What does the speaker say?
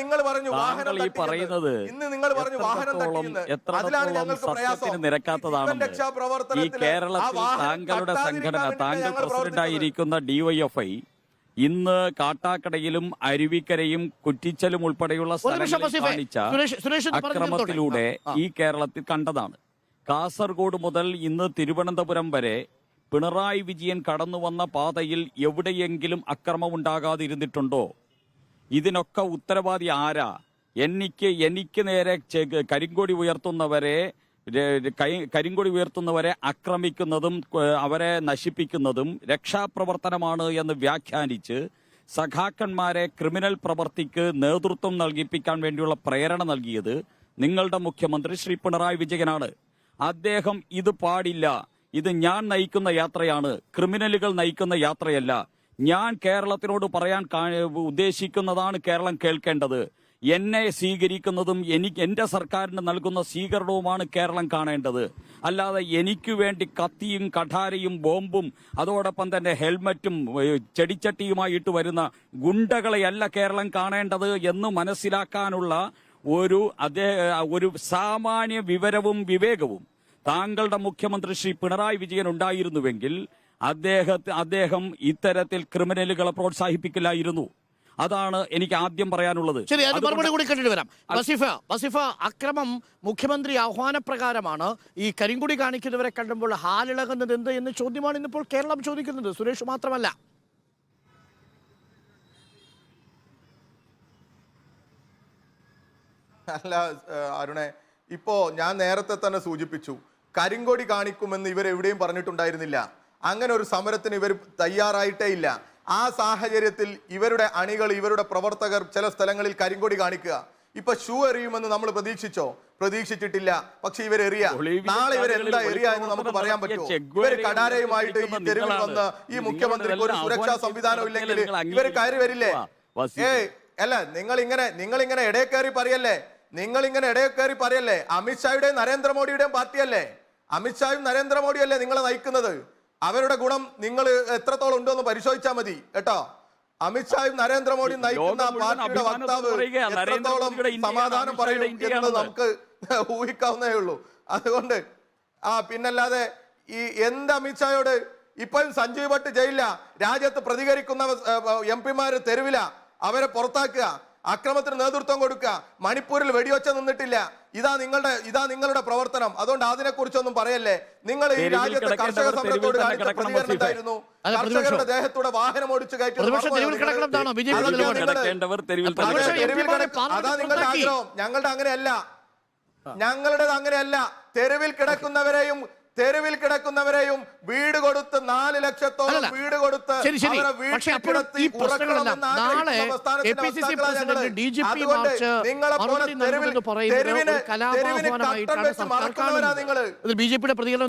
നിങ്ങൾ പറഞ്ഞു വാഹനം പറയുന്നത് ഇന്ന് നിങ്ങൾ പറഞ്ഞു വാഹനം തട്ടിയെന്ന്. അതിലാണ് ഞങ്ങൾക്ക് പ്രയാസം. നിരക്കാത്തതാണ് ഈ കേരളത്തിൽ താങ്കളുടെ സംഘടന, താങ്കൾ പ്രസിഡന്റായിരിക്കുന്ന DYFI ഇന്ന് കാട്ടാക്കടയിലും അരുവിക്കരയും കുറ്റിച്ചലും ഉൾപ്പെടെയുള്ള സ്ഥലങ്ങളിൽ കാണിച്ച അക്രമത്തിലൂടെ ഈ കേരളത്തിൽ കണ്ടതാണ്. കാസർഗോഡ് മുതൽ ഇന്ന് തിരുവനന്തപുരം വരെ പിണറായി വിജയൻ കടന്നു വന്ന പാതയിൽ എവിടെയെങ്കിലും അക്രമമുണ്ടാകാതിരുന്നിട്ടുണ്ടോ? ഇതിനൊക്കെ ഉത്തരവാദി ആരാ? എനിക്ക് നേരെ കരിങ്കൊടി ഉയർത്തുന്നവരെ ആക്രമിക്കുന്നതും അവരെ നശിപ്പിക്കുന്നതും രക്ഷാപ്രവർത്തനമാണ് എന്ന് വ്യാഖ്യാനിച്ച് സഖാക്കന്മാരെ ക്രിമിനൽ പ്രവർത്തിക്ക് നേതൃത്വം നൽകിപ്പിക്കാൻ വേണ്ടിയുള്ള പ്രേരണ നൽകിയത് നിങ്ങളുടെ മുഖ്യമന്ത്രി ശ്രീ പിണറായി വിജയനാണ്. അദ്ദേഹം ഇത് പാടില്ല, ഇത് ഞാൻ നയിക്കുന്ന യാത്രയാണ്, ക്രിമിനലുകൾ നയിക്കുന്ന യാത്രയല്ല, ഞാൻ കേരളത്തിനോട് പറയാൻ ഉദ്ദേശിക്കുന്നതാണ് കേരളം കേൾക്കേണ്ടത്, എന്നെ സ്വീകരിക്കുന്നതും എന്റെ സർക്കാരിന് നൽകുന്ന സ്വീകരണവുമാണ് കേരളം കാണേണ്ടത്. അല്ലാതെ എനിക്ക് വേണ്ടി കത്തിയും കഠാരയും ബോംബും അതോടൊപ്പം തന്നെ ഹെൽമറ്റും ചെടിച്ചട്ടിയുമായിട്ട് വരുന്ന ഗുണ്ടകളെയല്ല കേരളം കാണേണ്ടത് എന്ന് മനസ്സിലാക്കാനുള്ള ഒരു സാമാന്യ വിവരവും വിവേകവും താങ്കളുടെ മുഖ്യമന്ത്രി ശ്രീ പിണറായി വിജയൻ ഉണ്ടായിരുന്നുവെങ്കിൽ അദ്ദേഹം ഇത്തരത്തിൽ ക്രിമിനലുകളെ പ്രോത്സാഹിപ്പിക്കില്ലായിരുന്നു. അതാണ് എനിക്ക് ആദ്യം പറയാനുള്ളത്. ശരി, അത് മറുപടി കൂടി കണ്ടിട്ട് വരാം. വസിഫ, അക്രമം മുഖ്യമന്ത്രി ആഹ്വാനപ്രകാരമാണ്. ഈ കരിങ്കുടി കാണിക്കുന്നവരെ കണ്ടുമ്പോൾ ഹാലിളകുന്നത് എന്ത് എന്ന ചോദ്യമാണ് ഇന്നിപ്പോൾ കേരളം ചോദിക്കുന്നത്. സുരേഷ് മാത്രമല്ല. അല്ല അരുണെ, ഇപ്പോ ഞാൻ നേരത്തെ തന്നെ സൂചിപ്പിച്ചു, കരിങ്കൊടി കാണിക്കുമെന്ന് ഇവരെവിടെയും പറഞ്ഞിട്ടുണ്ടായിരുന്നില്ല. അങ്ങനെ ഒരു സമരത്തിന് ഇവർ തയ്യാറായിട്ടേ ഇല്ല. ആ സാഹചര്യത്തിൽ ഇവരുടെ അണികൾ, ഇവരുടെ പ്രവർത്തകർ ചില സ്ഥലങ്ങളിൽ കരിങ്കൊടി കാണിക്കുക. ഇപ്പൊ ഷൂ എറിയുമെന്ന് നമ്മൾ പ്രതീക്ഷിച്ചോ? പ്രതീക്ഷിച്ചിട്ടില്ല. പക്ഷെ ഇവരെറിയ. നാളെ ഇവരെന്താ എറിയ എന്ന് നമുക്ക് പറയാൻ പറ്റുമോ? ഇവർ കടാരയുമായിട്ട് ഈ തെരുവിൽ വന്ന് ഈ മുഖ്യമന്ത്രിക്ക് ഒരു സുരക്ഷാ സംവിധാനം ഇല്ലെങ്കിൽ ഇവർ കയറി വരില്ലേ? അല്ല, നിങ്ങളിങ്ങനെ ഇടയിൽ കയറി പറയല്ലേ. അമിത്ഷായുടെയും നരേന്ദ്രമോദിയുടെയും പാർട്ടിയല്ലേ? അമിത്ഷായും നരേന്ദ്രമോദിയല്ലേ നിങ്ങളെ നയിക്കുന്നത്? അവരുടെ ഗുണം നിങ്ങൾ എത്രത്തോളം ഉണ്ടോ പരിശോധിച്ചാൽ മതി കേട്ടോ. അമിത്ഷായും നരേന്ദ്രമോദിയും നയിക്കുന്ന പാർട്ടിയുടെ വക്താവ് എത്രത്തോളം സമാധാനം പറയും എന്ന് നമുക്ക് ഊഹിക്കാവുന്നേ ഉള്ളൂ. അതുകൊണ്ട് പിന്നല്ലാതെ ഈ എന്ത് അമിത്ഷായോട് ഇപ്പോഴും സഞ്ജയ് ഭട്ട് ജയിലില്ല, രാജ്യത്ത് പ്രതികരിക്കുന്ന MP-മാര് തെരുവില, അവരെ പുറത്താക്കുക, അക്രമത്തിന് നേതൃത്വം കൊടുക്കുക, മണിപ്പൂരിൽ വെടിവെച്ച നിന്നിട്ടില്ല. ഇതാ നിങ്ങളുടെ പ്രവർത്തനം. അതുകൊണ്ട് അതിനെക്കുറിച്ചൊന്നും പറയല്ലേ. നിങ്ങൾ ഈ രാജ്യത്തെ കർഷക സമരത്തോട് കാണിച്ച പ്രതികരണം എന്തായിരുന്നു? കർഷകരുടെ ദേഹത്തൂടെ വാഹനം ഓടിച്ചു കയറ്റി അതാ നിങ്ങളുടെ ആഗ്രഹം. ഞങ്ങളുടേത് അങ്ങനെയല്ല. തെരുവിൽ കിടക്കുന്നവരെയും വീട് കൊടുത്ത് 4 ലക്ഷത്തോളം വീട് കൊടുത്ത് നിങ്ങളെ BJP-യുടെ പ്രതികരണം